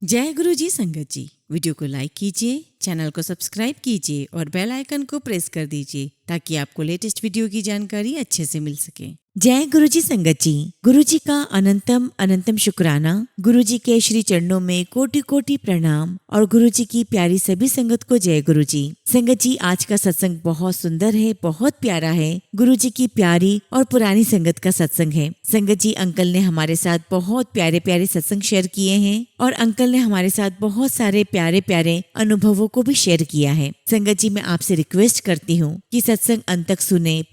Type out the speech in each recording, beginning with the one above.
जय गुरु जी संगत जी। वीडियो को लाइक कीजिए, चैनल को सब्सक्राइब कीजिए और बेल आइकन को प्रेस कर दीजिए ताकि आपको लेटेस्ट वीडियो की जानकारी अच्छे से मिल सके। जय गुरु जी संगत जी। गुरु जी का अनंतम अनंतम शुक्राना। गुरु जी के श्री चरणों में कोटि कोटि प्रणाम और गुरु जी की प्यारी सभी संगत को जय गुरु जी। संगत जी, आज का सत्संग बहुत सुंदर है, बहुत प्यारा है। गुरु जी की प्यारी और पुरानी संगत का सत्संग है। संगत जी, अंकल ने हमारे साथ बहुत प्यारे प्यारे सत्संग शेयर किए हैं और अंकल ने हमारे साथ बहुत सारे प्यारे प्यारे अनुभवों को भी शेयर किया है। संगत जी, मैं आपसे रिक्वेस्ट करती हूँ कि सत्संग अंत तक सुने,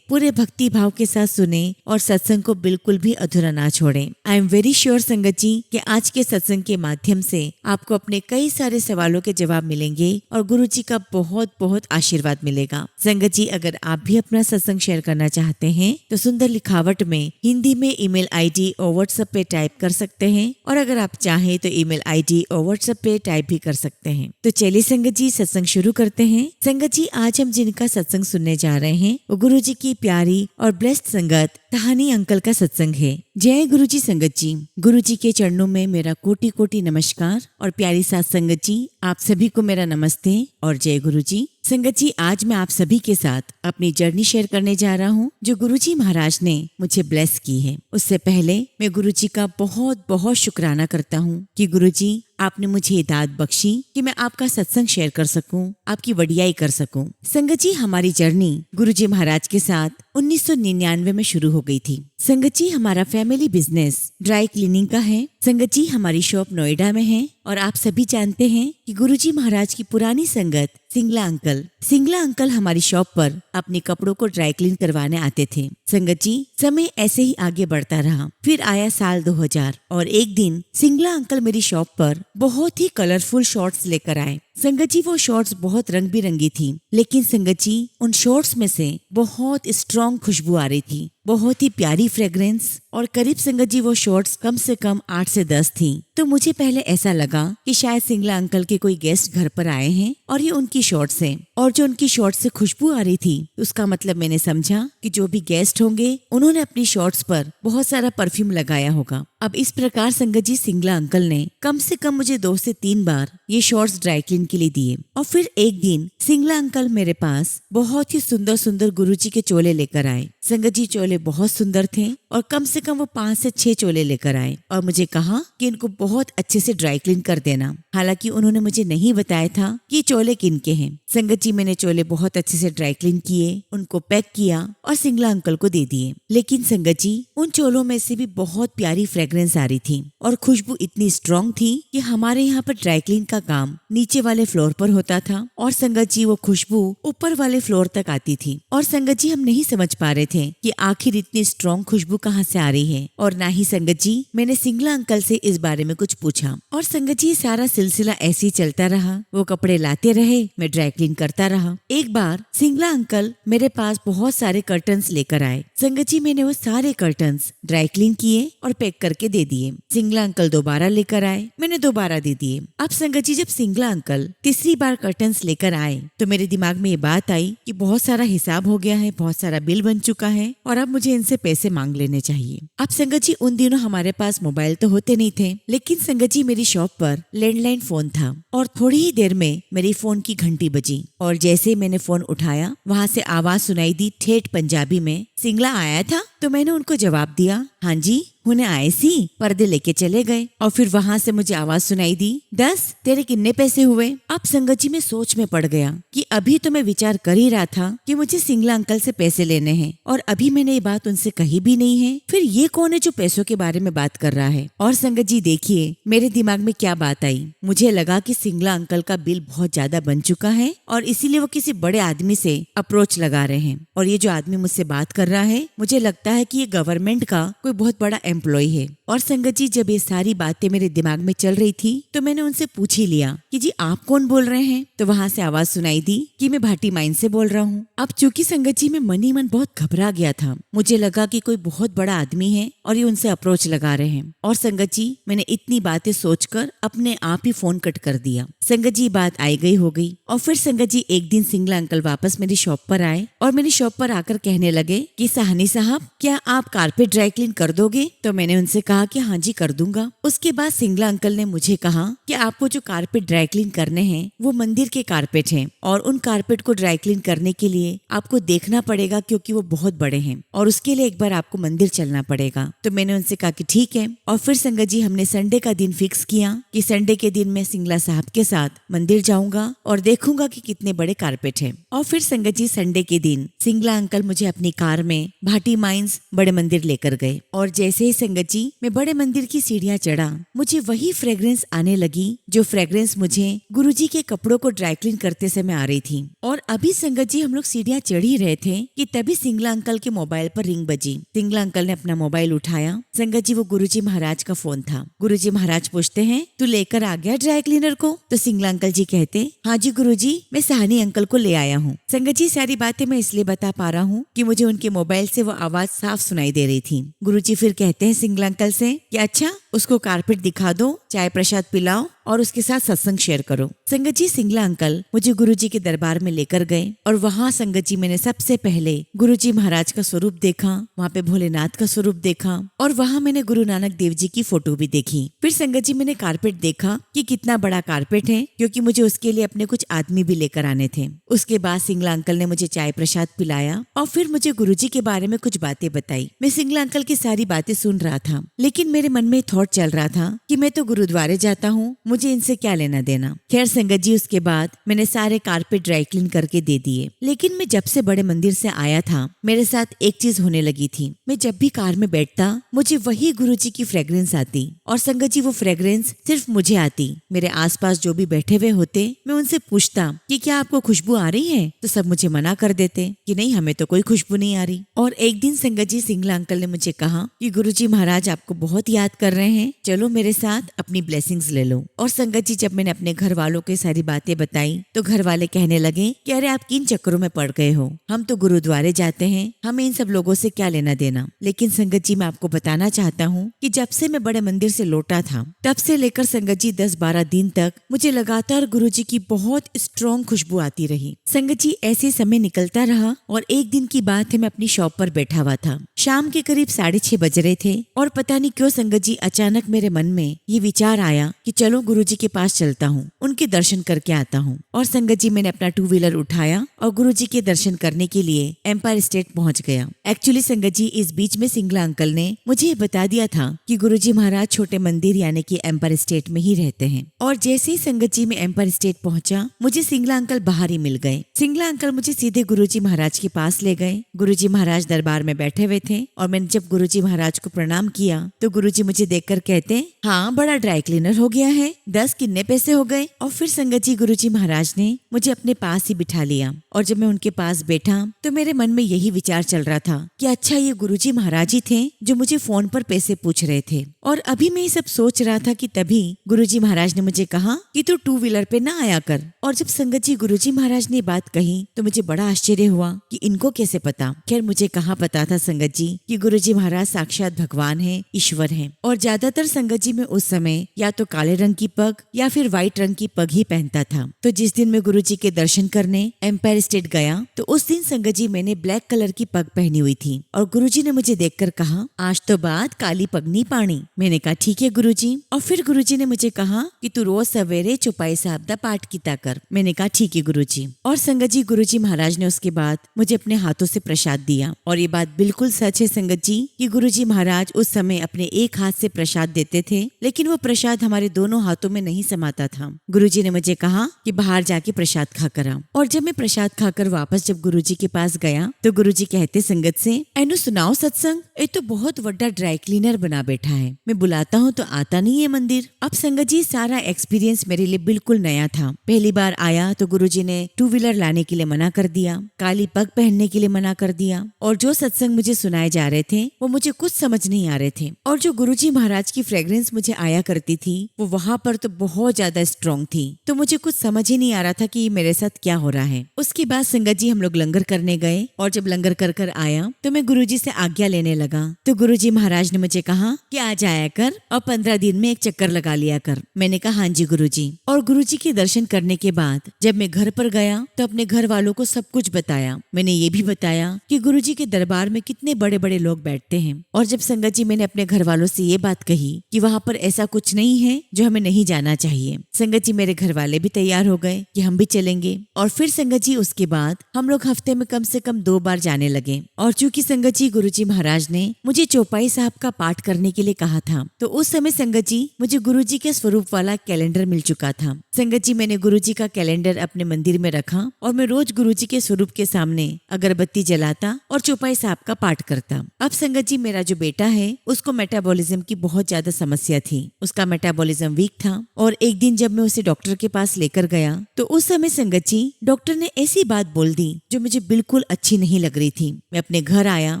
पूरे भक्ति भाव के साथ सुने और सत्संग को बिल्कुल भी अधूरा ना छोड़ें। आई एम वेरी श्योर संगत जी कि आज के सत्संग के माध्यम से आपको अपने कई सारे सवालों के जवाब मिलेंगे और गुरु जी का बहुत बहुत आशीर्वाद मिलेगा। संगत जी, अगर आप भी अपना सत्संग शेयर करना चाहते हैं तो सुंदर लिखावट में हिंदी में ईमेल आईडी और व्हाट्सएप पे टाइप कर सकते हैं और अगर आप चाहें तो ईमेल आईडी और व्हाट्सएप पे टाइप भी कर सकते हैं। तो चलिए संगत जी, सत्संग शुरू करते हैं। संगत जी, आज हम जिनका सत्संग सुनने जा रहे हैं वो गुरु जी की प्यारी और ब्लेस्ड संगत टहानी अंकल का सत्संग है। जय गुरु जी संगत जी। गुरु जी के चरणों में मेरा कोटि कोटि नमस्कार और प्यारी साथ संगत जी, आप सभी को मेरा नमस्ते और जय गुरु जी। संगत जी, आज मैं आप सभी के साथ अपनी जर्नी शेयर करने जा रहा हूँ जो गुरुजी महाराज ने मुझे ब्लेस की है। उससे पहले मैं गुरुजी का बहुत बहुत शुक्राना करता हूँ कि गुरुजी आपने मुझे दाद बख्शी कि मैं आपका सत्संग शेयर कर सकूं, आपकी वडियाई कर सकूं। संगत जी, हमारी जर्नी गुरुजी महाराज के साथ 1999 में शुरू हो गई थी। संगत जी, हमारा फैमिली बिजनेस ड्राई क्लीनिंग का है। संगत जी, हमारी शॉप नोएडा में है और आप सभी जानते हैं कि गुरुजी महाराज की पुरानी संगत सिंगला अंकल हमारी शॉप पर अपने कपड़ों को ड्राई क्लीन करवाने आते थे। संगत जी, समय ऐसे ही आगे बढ़ता रहा। फिर आया साल 2000 और एक दिन सिंगला अंकल मेरी शॉप पर बहुत ही कलरफुल शॉर्ट्स लेकर आए। संगत जी, वो शॉर्ट्स बहुत रंग बिरंगी थी, लेकिन संगत जी उन शॉर्ट्स में से बहुत स्ट्रॉन्ग खुशबू आ रही थी, बहुत ही प्यारी फ्रेग्रेंस और करीब संगत जी वो शॉर्ट्स कम से कम 8 से 10 थी। तो मुझे पहले ऐसा लगा कि शायद सिंगला अंकल के कोई गेस्ट घर पर आए हैं और ये उनकी शॉर्ट्स हैं और जो उनकी शॉर्ट्स से खुशबू आ रही थी उसका मतलब मैंने समझा कि जो भी गेस्ट होंगे उन्होंने अपनी शॉर्ट्स पर बहुत सारा परफ्यूम लगाया होगा। अब इस प्रकार संगत जी सिंगला अंकल ने कम से कम मुझे 2 से 3 बार ये शॉर्ट्स ड्राई क्लीन के लिए दिए और फिर एक दिन सिंगला अंकल मेरे पास बहुत ही सुंदर सुंदर गुरुजी के चोले लेकर आए। संगत जी, चोले बहुत सुंदर थे और कम से कम वो 5 से 6 चोले लेकर आए और मुझे कहा कि इनको बहुत अच्छे से ड्राई क्लीन कर देना। हालांकि उन्होंने मुझे नहीं बताया था कि चोले किनके हैं। संगत जी, मैंने चोले बहुत अच्छे से ड्राई क्लीन किए, उनको पैक किया और सिंगला अंकल को दे दिए। लेकिन संगत जी, उन चोलों में से भी बहुत प्यारी फ्रेग्रेंस आ रही थी और खुशबू इतनी स्ट्रॉन्ग थी कि हमारे यहाँ पर ड्राई क्लीन का काम नीचे वाले फ्लोर पर होता था और संगत जी वो खुशबू ऊपर वाले फ्लोर तक आती थी। और संगत जी, हम नहीं समझ पा रहे थे कि आखिर इतनी स्ट्रॉन्ग खुशबू कहाँ से आ रही है और ना ही संगत जी मैंने सिंगला अंकल से इस बारे में कुछ पूछा। और संगत जी, सारा सिलसिला ऐसे ही चलता रहा। वो कपड़े लाते रहे, मैं ड्राई क्लीन करता रहा। एक बार सिंगला अंकल मेरे पास बहुत सारे कर्टन्स लेकर आए। संगत जी, मैंने वो सारे कर्टन्स ड्राई क्लीन किए और पैक करके दे दिए। सिंगला अंकल दोबारा लेकर आए, मैंने दोबारा दे दिए। अब संगत जी, जब सिंगला अंकल तीसरी बार कर्टन्स लेकर आए तो मेरे दिमाग में ये बात आई कि बहुत सारा हिसाब हो गया है, बहुत सारा बिल बन चुका है और अब मुझे इनसे पैसे मांग लेने चाहिए। अब संगत जी, उन दिनों हमारे पास मोबाइल तो होते नहीं थे, लेकिन संगत जी मेरी शॉप पर लैंडलाइन फोन था और थोड़ी ही देर में मेरी फोन की घंटी बजी और जैसे ही मैंने फोन उठाया वहाँ से आवाज सुनाई दी ठेठ पंजाबी में, सिंगला आया था? तो मैंने उनको जवाब दिया, हाँ जी हुने आए सी, पर्दे लेके चले गए। और फिर वहाँ से मुझे आवाज सुनाई दी, 10 तेरे कितने पैसे हुए? अब संगत जी मैं सोच में पड़ गया कि अभी तो मैं विचार कर ही रहा था कि मुझे सिंगला अंकल से पैसे लेने हैं और अभी मैंने ये बात उनसे कही भी नहीं है। फिर ये कौन है जो पैसों के बारे में बात कर रहा है? और संगत जी देखिए मेरे दिमाग में क्या बात आई। मुझे लगा कि सिंगला अंकल का बिल बहुत ज्यादा बन चुका है और इसीलिए वो किसी बड़े आदमी से अप्रोच लगा रहे हैं और ये जो आदमी मुझसे बात कर रहा है मुझे लगता है कि ये गवर्नमेंट का कोई बहुत बड़ा एम्प्लॉय है। और संगत जी, जब ये सारी बातें मेरे दिमाग में चल रही थी तो मैंने उनसे पूछ ही लिया कि जी आप कौन बोल रहे हैं? तो वहाँ से आवाज सुनाई दी कि मैं भाटी माइन से बोल रहा हूँ। अब चूंकि संगत जी मैं मन ही मन बहुत घबरा गया था, मुझे लगा कि कोई बहुत बड़ा आदमी है और ये उनसे अप्रोच लगा रहे हैं। और संगत जी मैंने इतनी बातें सोचकर अपने आप ही फोन कट कर दिया। संगत जी बात आई गई हो गई। और फिर संगत जी एक दिन सिंगला अंकल वापस मेरी शॉप पर आए और मेरी शॉप पर आकर कहने लगे कि साहनी साहब क्या आप कारपेट ड्राई क्लीन कर दोगे? तो मैंने उनसे कहा कहा कि हाँ जी कर दूंगा। उसके बाद सिंगला अंकल ने मुझे कहा कि आपको जो कारपेट ड्राई क्लीन करने हैं वो मंदिर के कारपेट हैं और उन कारपेट को ड्राई क्लीन करने के लिए आपको देखना पड़ेगा क्योंकि वो बहुत बड़े हैं और उसके लिए एक बार आपको मंदिर चलना पड़ेगा। तो मैंने उनसे कहा कि ठीक है। और फिर संगत जी हमने संडे का दिन फिक्स किया कि संडे के दिन मैं सिंगला साहब के साथ मंदिर जाऊंगा और देखूंगा कि कितने बड़े कारपेट हैं। और फिर संगत जी संडे के दिन सिंगला अंकल मुझे अपनी कार में भाटी माइंस बड़े मंदिर लेकर गए और जैसे ही संगत जी मैं बड़े मंदिर की सीढ़ियां चढ़ा, मुझे वही फ्रेग्रेंस आने लगी जो फ्रेग्रेंस मुझे गुरुजी के कपड़ों को ड्राई क्लीन करते समय आ रही थी। और अभी संगत जी हम लोग सीढ़ियां चढ़ ही रहे थे कि तभी सिंगला अंकल के मोबाइल पर रिंग बजी। सिंगला अंकल ने अपना मोबाइल उठाया। संगत जी वो गुरुजी महाराज का फोन था। गुरुजी महाराज पूछते हैं तू लेकर आ गया ड्राई क्लीनर को? तो सिंगला अंकल जी कहते हाँ जी गुरुजी, मैं साहनी अंकल को ले आया हूँ। संगत जी सारी बातें मैं इसलिए बता पा रहा हूँ कि मुझे उनके मोबाइल से वो आवाज साफ सुनाई दे रही थी। गुरुजी फिर कहते हैं सिंगला अंकल से कि अच्छा उसको कारपेट दिखा दो, चाय प्रसाद पिलाओ और उसके साथ सत्संग शेयर करो। संगत जी सिंगला अंकल मुझे गुरुजी के दरबार में लेकर गए और वहाँ संगत जी मैंने सबसे पहले गुरुजी महाराज का स्वरूप देखा, वहाँ पे भोलेनाथ का स्वरूप देखा और वहाँ मैंने गुरु नानक देव जी की फोटो भी देखी। फिर संगत जी मैंने कारपेट देखा कि कितना बड़ा कारपेट है क्योंकि मुझे उसके लिए अपने कुछ आदमी भी लेकर आने थे। उसके बाद सिंगला अंकल ने मुझे चाय प्रसाद पिलाया और फिर मुझे गुरुजी के बारे में कुछ बातें बताई। मैं सिंगला अंकल की सारी बातें सुन रहा था लेकिन मेरे मन में थॉट चल रहा था कि मैं तो गुरुद्वारे जाता हूँ, मुझे इनसे क्या लेना देना। खैर संगत जी उसके बाद मैंने सारे कारपेट ड्राई क्लीन करके दे दिए। लेकिन मैं जब से बड़े मंदिर से आया था मेरे साथ एक चीज होने लगी थी। मैं जब भी कार में बैठता मुझे वही गुरुजी की फ्रेग्रेंस आती और संगत जी वो फ्रेग्रेंस सिर्फ मुझे आती। मेरे आसपास जो भी बैठे हुए होते मैं उनसे पूछता कि क्या आपको खुशबू आ रही है, तो सब मुझे मना कर देते कि नहीं हमें तो कोई खुशबू नहीं आ रही। और एक दिन संगत जी सिंगला अंकल ने मुझे कहा कि गुरुजी महाराज आपको बहुत याद कर रहे हैं, चलो मेरे साथ अपनी ब्लेसिंग्स ले लो। और संगत जी जब मैंने अपने घर वालों को सारी बातें बताई तो घर वाले कहने लगे कि अरे आप किन चक्करों में पड़ गए हो, हम तो गुरुद्वारे जाते हैं, हमें इन सब लोगों से क्या लेना देना। लेकिन संगत जी मैं आपको बताना चाहता हूँ कि जब से मैं बड़े मंदिर से लौटा था तब से लेकर संगत जी 10-12 दिन तक मुझे लगातार गुरुजी की बहुत स्ट्रॉन्ग खुशबू आती रही। संगत जी ऐसे समय निकलता रहा और एक दिन की बात है मैं अपनी शॉप पर बैठा हुआ था। शाम के करीब 6:30 बज रहे थे और पता नहीं क्यों संगत जी अचानक मेरे मन में ये विचार आया कि चलो गुरुजी के पास चलता हूँ, उनके दर्शन करके आता हूँ। और संगत जी मैंने अपना 2 व्हीलर उठाया और गुरुजी के दर्शन करने के लिए एम्पायर स्टेट पहुँच गया। एक्चुअली संगत जी इस बीच में सिंगला अंकल ने मुझे ये बता दिया था कि गुरुजी महाराज छोटे मंदिर यानी कि एम्पायर स्टेट में ही रहते हैं। और जैसे ही संगत जी में एम्पायर स्टेट पहुंचा मुझे सिंगला अंकल बाहर ही मिल गए। सिंगला अंकल मुझे सीधे गुरुजी महाराज के पास ले गए। गुरुजी महाराज दरबार में बैठे हुए थे और मैंने जब गुरुजी महाराज को प्रणाम किया तो गुरुजी मुझे देखकर कहते हाँ बड़ा ड्राई क्लीनर हो गया है, 10 कितने पैसे हो गए। और फिर संगत जी गुरुजी महाराज ने मुझे अपने पास ही बिठा लिया और जब मैं उनके पास बैठा तो मेरे मन में यही विचार चल रहा था कि अच्छा ये गुरुजी महाराज ही थे जो मुझे फोन पर पैसे पूछ रहे थे। और अभी मैं ये सब सोच रहा था कि तभी गुरुजी महाराज ने मुझे कहा कि तू 2 व्हीलर पे ना आया कर। और जब संगत जी गुरुजी महाराज ने बात कही तो मुझे बड़ा आश्चर्य हुआ कि इनको कैसे पता। खैर मुझे कहाँ पता था संगत जी कि गुरुजी महाराज साक्षात भगवान है, ईश्वर है। और ज्यादातर संगत जी में उस समय या तो काले रंग की पग या फिर व्हाइट रंग की पग ही पहनता था। तो जिस दिन मैं गुरुजी के दर्शन करने एम्पायर स्टेट गया तो उस दिन संगत जी मैंने ब्लैक कलर की पग पहनी हुई थी और गुरुजी ने मुझे देखकर कहा आज तो बाद काली पग नहीं पानी। मैंने कहा ठीक है गुरुजी। और फिर गुरुजी ने मुझे कहा कि तू रोज सवेरे चौपाई साहब दा पाठ कीता कर। मैंने कहा ठीक है गुरुजी। और संगत जी गुरुजी महाराज ने उसके बाद मुझे अपने हाथों से प्रसाद दिया। और ये बात बिल्कुल सच है संगत जी कि गुरुजी महाराज उस समय अपने एक हाथ से प्रसाद देते थे लेकिन वो प्रसाद हमारे दोनों हाथों में नहीं समाता था। गुरुजी ने मुझे कहा कि बाहर जाके प्रसाद खा कर आ। और जब मैं प्रसाद खाकर वापस जब गुरुजी के पास गया तो गुरुजी कहते संगत से एनु सुनाओ सत्संग, ये तो बहुत बड़ा ड्राई क्लीनर बना बैठा है, मैं बुलाता हूँ तो आता नहीं है मंदिर। अब संगत जी सारा एक्सपीरियंस मेरे लिए बिल्कुल नया था। पहली बार आया तो गुरुजी ने 2 व्हीलर लाने के लिए मना कर दिया, काली पग पहनने के लिए मना कर दिया और जो सत्संग मुझे सुनाए जा रहे थे वो मुझे कुछ समझ नहीं आ रहे थे। और जो गुरुजी महाराज की फ्रेग्रेंस मुझे आया करती थी वो वहाँ पर तो बहुत ज्यादा स्ट्रॉन्ग थी। तो मुझे कुछ समझ ही नहीं आ रहा था कि मेरे साथ क्या हो रहा है। उसके बाद संगत जी हम लोग लंगर करने गए और जब लंगर कर कर आया तो मैं गुरुजी से आज्ञा लेने लगा तो गुरुजी महाराज ने मुझे कहा कि आ जाया कर और 15 दिन में एक चक्कर लगा लिया कर। मैंने कहा हाँ जी गुरुजी। और गुरुजी के दर्शन करने के बाद जब मैं घर पर गया तो अपने घर वालों को सब कुछ बताया। मैंने ये भी बताया कि गुरुजी के दरबार में कितने बड़े बड़े लोग बैठते हैं। और जब संगत जी मैंने अपने घर वालों से ये बात कही कि वहाँ पर ऐसा कुछ नहीं है जो हमें नहीं जाना चाहिए। संगत जी मेरे घर वाले भी तैयार हो गए कि हम भी चलेंगे। और फिर संगत जी उसके बाद हम लोग हफ्ते में कम से कम 2 बार जाने लगे। और चूंकि संगत जी गुरुजी महाराज ने मुझे चौपाई साहब का पाठ करने के लिए कहा था, तो उस समय संगत जी मुझे गुरुजी के स्वरूप वाला कैलेंडर मिल चुका था। संगत जी मैंने गुरुजी का कैलेंडर अपने मंदिर में रखा और मैं रोज गुरुजी के स्वरूप के सामने अगरबत्ती जलाता और चौपाई साहब का पाठ करता। अब संगत जी मेरा जो बेटा है उसको मेटाबॉलिज्म की बहुत ज्यादा समस्या थी। उसका मेटाबॉलिज्म वीक था और एक दिन जब मैं उसे डॉक्टर के पास लेकर गया तो उस समय संगत जी डॉक्टर ने ऐसी बात बोल दी जो मुझे बिल्कुल अच्छी नहीं लग रही थी। मैं अपने घर आया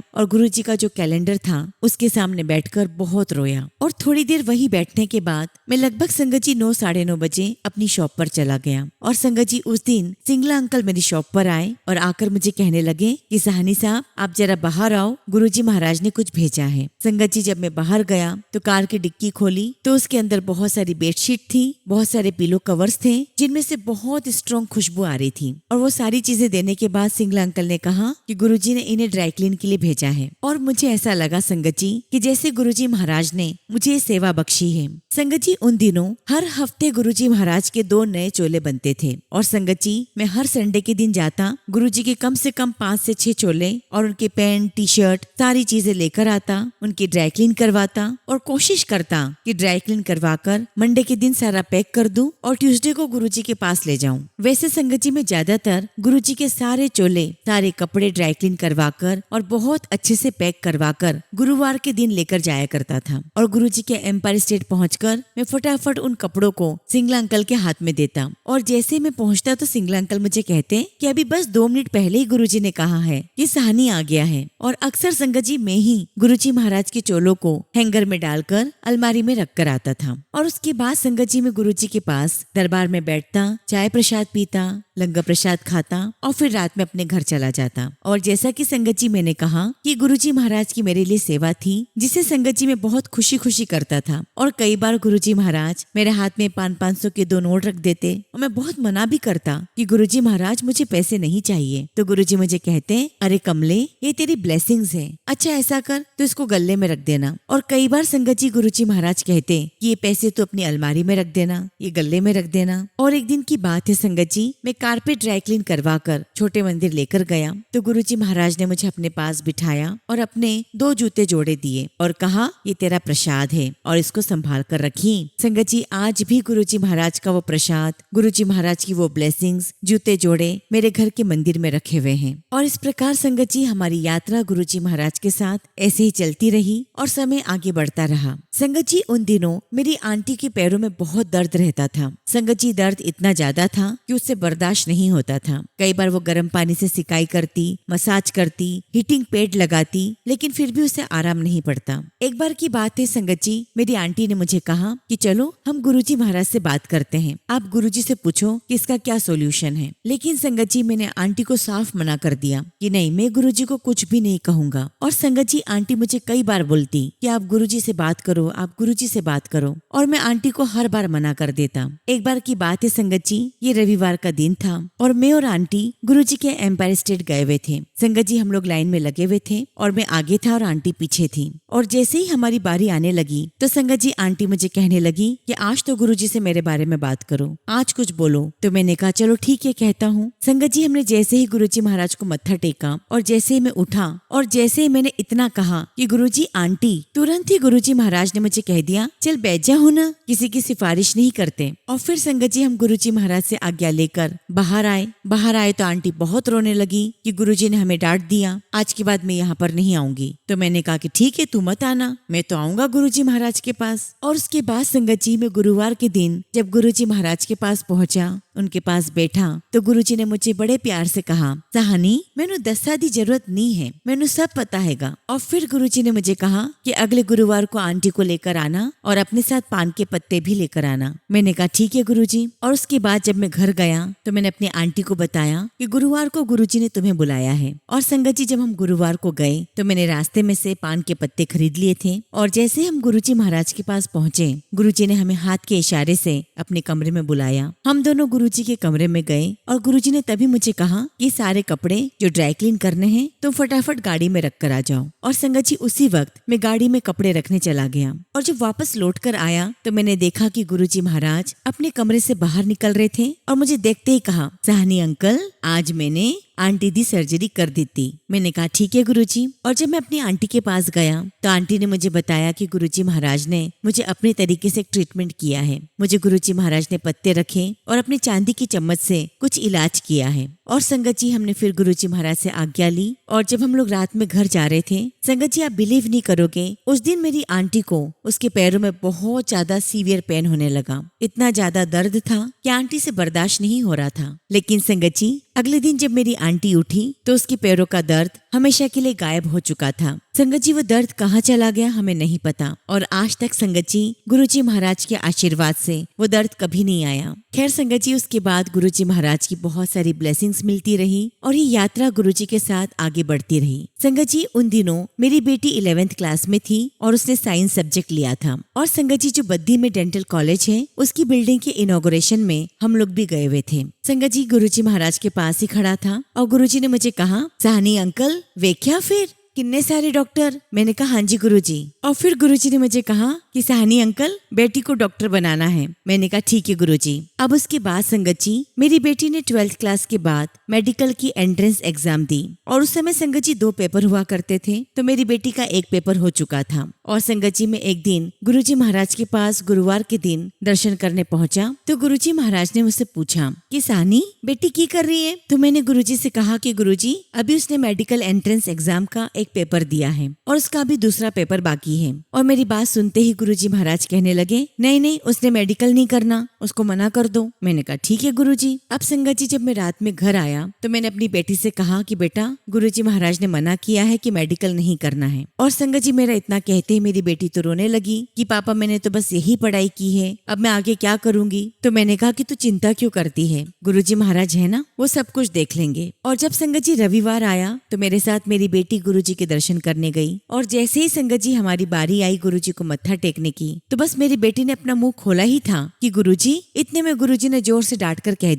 और गुरुजी का जो कैलेंडर था उसके सामने बैठकर बहुत रोया। और थोड़ी देर वही बैठने के बाद मैं लगभग संगत जी 9 साढ़े 9 बजे अपनी शॉप पर चला गया। और संगत जी उस दिन सिंगला अंकल मेरी शॉप पर आए और आकर मुझे कहने लगे कि सहानी साहब आप जरा बाहर आओ, गुरुजी महाराज ने कुछ भेजा है। संगत जी जब मैं बाहर गया तो कार की डिक्की खोली तो उसके अंदर बहुत सारी बेडशीट थी, बहुत सारे पिलो कवर्स थे जिनमें से बहुत स्ट्रॉन्ग खुशबू आ रही थी। और वो सारी चीजें देने के बाद सिंगला अंकल ने कहा कि गुरुजी ने इन्हें ड्राई क्लीन के लिए भेजा है। और मुझे ऐसा लगा संगत जी कि जैसे गुरुजी महाराज ने मुझे ये सेवा बख्शी है। संगत जी उन दिनों हर हफ्ते गुरुजी महाराज के 2 नए चोले बनते थे और संगत जी मैं हर संडे के दिन जाता, गुरुजी के कम से कम 5 से 6 चोले और उनके पैंट टी शर्ट सारी चीजें लेकर आता, उनकी ड्राई क्लीन करवाता और कोशिश करता कि ड्राई क्लीन करवाकर मंडे के दिन सारा पैक कर दूं और ट्यूसडे को गुरुजी के पास ले जाऊं। वैसे संगत जी मैं ज्यादातर गुरुजी के सारे चोले सारे कपड़े ड्राई क्लीन करवाकर और बहुत अच्छे से पैक करवाकर गुरुवार के दिन लेकर जाया करता था। और गुरुजी के एम्पायर स्टेट पहुंचकर मैं फटाफट उन कपड़ों को सिंगला अंकल के हाथ में देता। और जैसे मैं पहुंचता तो सिंगला अंकल मुझे कहते कि अभी बस 2 मिनट पहले ही गुरुजी ने कहा है कि सहानी आ गया है। और अक्सर संगत जी मैं ही गुरुजी महाराज के चोलों को हैंगर में डालकर अलमारी में रख कर आता था। और उसके बाद संगत जी में गुरुजी के पास दरबार में बैठता, चाय प्रसाद पीता, लंगर प्रसाद खाता और फिर रात में अपने घर चला जाता। और जैसा कि संगत जी मैंने कहा कि गुरुजी महाराज की मेरे लिए सेवा थी जिसे संगत जी में बहुत खुशी खुशी करता था। और कई बार गुरुजी महाराज मेरे हाथ में 500 के 2 नोट रख देते और मैं बहुत मना भी करता कि गुरुजी महाराज मुझे पैसे नहीं चाहिए। तो गुरुजी मुझे कहते अरे कमले ये तेरी ब्लेसिंग्स है, अच्छा ऐसा कर तो इसको गले में रख देना। और कई बार संगत जी गुरुजी महाराज कहते कि ये पैसे तो अपनी अलमारी में रख देना, ये गले में रख देना। और एक दिन की बात है संगत जी मैं कारपेट ड्राई क्लीन करवा कर छोटे मंदिर लेकर गया तो गुरुजी महाराज ने मुझे अपने पास बिठाया और अपने 2 जूते जोड़े दिए और कहा ये तेरा प्रसाद है और इसको संभाल कर रखी। संगत जी आज भी गुरुजी महाराज का वो प्रसाद, गुरुजी महाराज की वो ब्लेसिंग्स, जूते जोड़े मेरे घर के मंदिर में रखे हुए हैं। और इस प्रकार संगत जी हमारी यात्रा गुरुजी महाराज के साथ ऐसे ही चलती रही और समय आगे बढ़ता रहा। संगत जी उन दिनों मेरी आंटी के पैरों में बहुत दर्द रहता था। संगत जी दर्द इतना ज्यादा था कि उससे बर्दाश्त नहीं होता था। कई बार वो गर्म पानी से सिकाई करती, मसाज करती, हीटिंग पैड लगाती, लेकिन फिर भी उसे आराम नहीं पड़ता। एक बार की बात है संगत जी मेरी आंटी ने मुझे कहा कि चलो हम गुरुजी महाराज से बात करते हैं, आप गुरुजी से पूछो कि इसका क्या सोल्यूशन है। लेकिन संगत जी मैंने आंटी को साफ मना कर दिया कि नहीं मैं गुरुजी को कुछ भी नहीं कहूंगा। और संगत जी आंटी मुझे कई बार बोलती कि आप गुरुजी से बात करो, आप गुरुजी से बात करो, और मैं आंटी को हर बार मना कर देता। एक बार की बात है संगत जी ये रविवार का दिन था और मैं और आंटी गुरुजी के एम्पायर स्टेट गए हुए थे। संगत जी हम लोग लाइन में लगे हुए थे और मैं आगे था और आंटी पीछे थी। और जैसे ही हमारी बारी आने लगी तो संगत जी आंटी मुझे कहने लगी कि आज तो गुरुजी से मेरे बारे में बात करो, आज कुछ बोलो। तो मैंने कहा चलो ठीक है कहता हूँ। संगत जी हमने जैसे ही गुरुजी महाराज को मत्था टेका और जैसे ही मैं उठा और जैसे ही मैंने इतना कहा कि गुरुजी आंटी, तुरंत ही गुरुजी महाराज ने मुझे कह दिया चल बैठ जा हो ना, किसी की सिफारिश नहीं करते। और फिर संगत जी हम गुरुजी महाराज से आज्ञा लेकर बाहर आए तो आंटी बहुत रोने लगी कि गुरुजी ने हमें डांट दिया, आज के बाद मैं यहाँ पर नहीं आऊंगी। तो मैंने कहा कि ठीक है तू मत आना, मैं तो आऊंगा गुरुजी महाराज के पास। और उसके बाद संगत जी मैं गुरुवार के दिन जब गुरुजी महाराज के पास पहुंचा, उनके पास बैठा तो गुरुजी ने मुझे बड़े प्यार से कहा सहानी मैनू दस्सा दी जरूरत नहीं है, मैनू सब पता हैगा। और फिर गुरुजी ने मुझे कहा कि अगले गुरुवार को आंटी को लेकर आना और अपने साथ पान के पत्ते भी लेकर आना। मैंने कहा ठीक है गुरुजी। और उसके बाद जब मैं घर गया तो मैंने अपनी आंटी को बताया कि गुरुवार को गुरुजी ने तुम्हें बुलाया है। और संगत जी जब हम गुरुवार को गए तो मैंने रास्ते में से पान के पत्ते खरीद लिए थे। और जैसे हम गुरुजी महाराज के पास पहुंचे, गुरुजी ने हमें हाथ के इशारे से अपने कमरे में बुलाया। हम दोनों गुरुजी के कमरे में गए और गुरुजी ने तभी मुझे कहा कि सारे कपड़े जो ड्राई क्लीन करने हैं तुम फटाफट गाड़ी में रख कर आ जाओ। और संगत जी उसी वक्त मैं गाड़ी में कपड़े रखने चला गया और जब वापस लौट कर आया तो मैंने देखा कि गुरुजी महाराज अपने कमरे से बाहर निकल रहे थे और मुझे देखते ही कहा, साहनी अंकल, आज मैंने आंटी दी सर्जरी कर दी थी। मैंने कहा ठीक है गुरुजी। और जब मैं अपनी आंटी के पास गया तो आंटी ने मुझे बताया कि गुरुजी महाराज ने मुझे अपने तरीके से ट्रीटमेंट किया है। मुझे गुरुजी महाराज ने पत्ते रखे और अपनी चांदी की चम्मच से कुछ इलाज किया है। और संगत जी हमने फिर गुरुजी महाराज से आज्ञा ली और जब हम लोग रात में घर जा रहे थे, संगत जी आप बिलीव नहीं करोगे, उस दिन मेरी आंटी को उसके पैरों में बहुत ज्यादा सीवियर पेन होने लगा। इतना ज्यादा दर्द था कि आंटी से बर्दाश्त नहीं हो रहा था। लेकिन संगत जी अगले दिन जब मेरी आंटी उठी तो उसके पैरों का दर्द हमेशा के लिए गायब हो चुका था। संगत जी वो दर्द कहाँ चला गया हमें नहीं पता और आज तक संगत जी गुरुजी महाराज के आशीर्वाद से वो दर्द कभी नहीं आया। खैर संगत जी उसके बाद गुरुजी महाराज की बहुत सारी ब्लेसिंग्स मिलती रही और ये यात्रा गुरुजी के साथ आगे बढ़ती रही। संगत जी उन दिनों मेरी बेटी 11th क्लास में थी और उसने साइंस सब्जेक्ट लिया था। और संगत जी जो बद्दी में डेंटल कॉलेज है उसकी बिल्डिंग के इनॉग्रेशन में हम लोग भी गए हुए थे। संगत जी गुरुजी महाराज के पास ही खड़ा था और गुरुजी ने मुझे कहा, साहनी अंकल वेख्या फिर कितने सारे डॉक्टर। मैंने कहा हाँ जी गुरुजी। और फिर गुरुजी ने मुझे कहा कि साहनी अंकल बेटी को डॉक्टर बनाना है। मैंने कहा ठीक है गुरुजी। अब उसके बाद संगत जी मेरी बेटी ने 12th क्लास के बाद मेडिकल की एंट्रेंस एग्जाम दी और उस समय संगत जी 2 पेपर हुआ करते थे तो मेरी बेटी का 1 पेपर हो चुका था। और संगत जी मैं एक दिन गुरुजी महाराज के पास गुरुवार के दिन दर्शन करने पहुंचा तो गुरुजी महाराज ने मुझसे पूछा कि साहनी बेटी की कर रही है। तो मैंने गुरुजी से कहा कि गुरुजी अभी उसने मेडिकल एंट्रेंस एग्जाम का एक पेपर दिया है और उसका अभी दूसरा पेपर बाकी है। और मेरी बात सुनते ही गुरुजी महाराज कहने लगे, नहीं नहीं उसने मेडिकल नहीं करना, उसको मना कर दो। मैंने कहा ठीक है गुरुजी। अब संगत जी जब मैं रात में घर आया तो मैंने अपनी बेटी से कहा कि बेटा गुरुजी महाराज ने मना किया है कि मेडिकल नहीं करना है। और संगत जी मेरा इतना कहते ही मेरी बेटी तो रोने लगी कि पापा मैंने तो बस यही पढ़ाई की है, अब मैं आगे क्या करूंगी। तो मैंने कहा कि तू चिंता क्यों करती है, गुरुजी महाराज है ना, वो सब कुछ देख लेंगे। और जब संगत जी रविवार आया तो मेरे साथ मेरी बेटी गुरुजी के दर्शन करने गई और जैसे ही संगत जी हमारी बारी आई गुरुजी को मत्था टेकने की तो बस मेरी बेटी ने अपना मुंह खोला ही था कि गुरुजी। इतने में गुरुजी ने जोर से डांट कर कह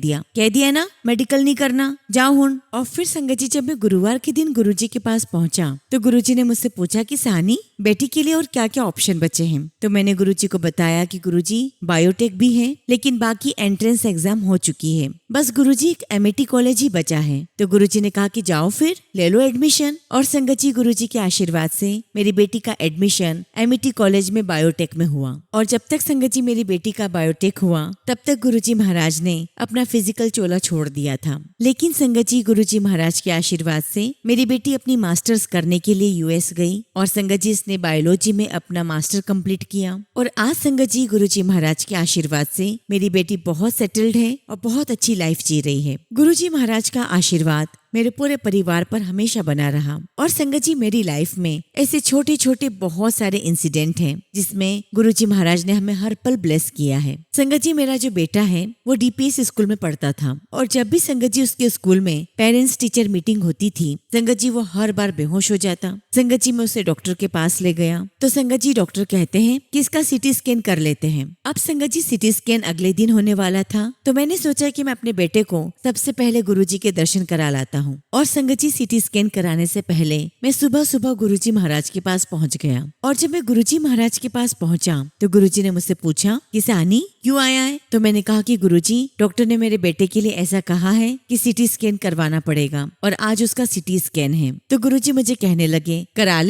दिया ना मेडिकल नहीं करना, जाओ हुन। और फिर संगत जी जब मैं गुरुवार के दिन गुरुजी के पास पहुंचा तो गुरुजी ने मुझसे पूछा कि साहनी बेटी के लिए और क्या क्या ऑप्शन बचे हैं। तो मैंने गुरुजी को बताया कि गुरुजी बायोटेक भी है लेकिन बाकी एंट्रेंस एग्जाम हो चुकी है, बस गुरुजी एक एमईटी कॉलेज ही बचा है। तो गुरुजी ने कहा कि जाओ फिर ले लो एडमिशन। और संगत जी गुरुजी के आशीर्वाद से मेरी बेटी का एडमिशन एमईटी कॉलेज में बायोटेक में हुआ। और जब तक संगत जी मेरी बेटी का बायोटेक हुआ तब तक गुरुजी महाराज ने अपना फिजिकल चोला छोड़ दिया था। लेकिन संगत जी गुरुजी महाराज के आशीर्वाद से मेरी बेटी अपनी मास्टर्स करने के लिए यूएस गई और संगत जी इसने बायोलॉजी में अपना मास्टर कंप्लीट किया। और आज संगत जी गुरुजी महाराज के आशीर्वाद से मेरी बेटी बहुत सेटल्ड है और बहुत अच्छी लाइफ जी रही है। गुरुजी महाराज का आशीर्वाद मेरे पूरे परिवार पर हमेशा बना रहा। और संगत जी मेरी लाइफ में ऐसे छोटे छोटे बहुत सारे इंसिडेंट हैं जिसमें गुरुजी महाराज ने हमें हर पल ब्लेस किया है। संगत जी मेरा जो बेटा है वो डीपीएस स्कूल में पढ़ता था और जब भी संगत जी उसके स्कूल में पेरेंट्स टीचर मीटिंग होती थी संगत जी वो हर बार बेहोश हो जाता। संगत जी मैं उसे डॉक्टर के पास ले गया तो संगत जी डॉक्टर कहते हैं कि इसका सिटी स्कैन कर लेते हैं। अब संगत जी सिटी स्कैन अगले दिन होने वाला था तो मैंने सोचा कि मैं अपने बेटे को सबसे पहले गुरुजी के दर्शन करा लाता हूँ। और संगत जी सिटी स्कैन कराने से पहले मैं सुबह सुबह गुरुजी महाराज के पास पहुंच गया। और जब मैं गुरुजी महाराज के पास पहुंचा तो गुरुजी ने मुझसे पूछा कि साहनी क्यों आया है। तो मैंने कहा कि गुरुजी डॉक्टर ने मेरे बेटे के लिए ऐसा कहा है कि सिटी स्कैन करवाना पड़ेगा और आज उसका सिटी स्कैन है। तो गुरुजी मुझे कहने लगे करा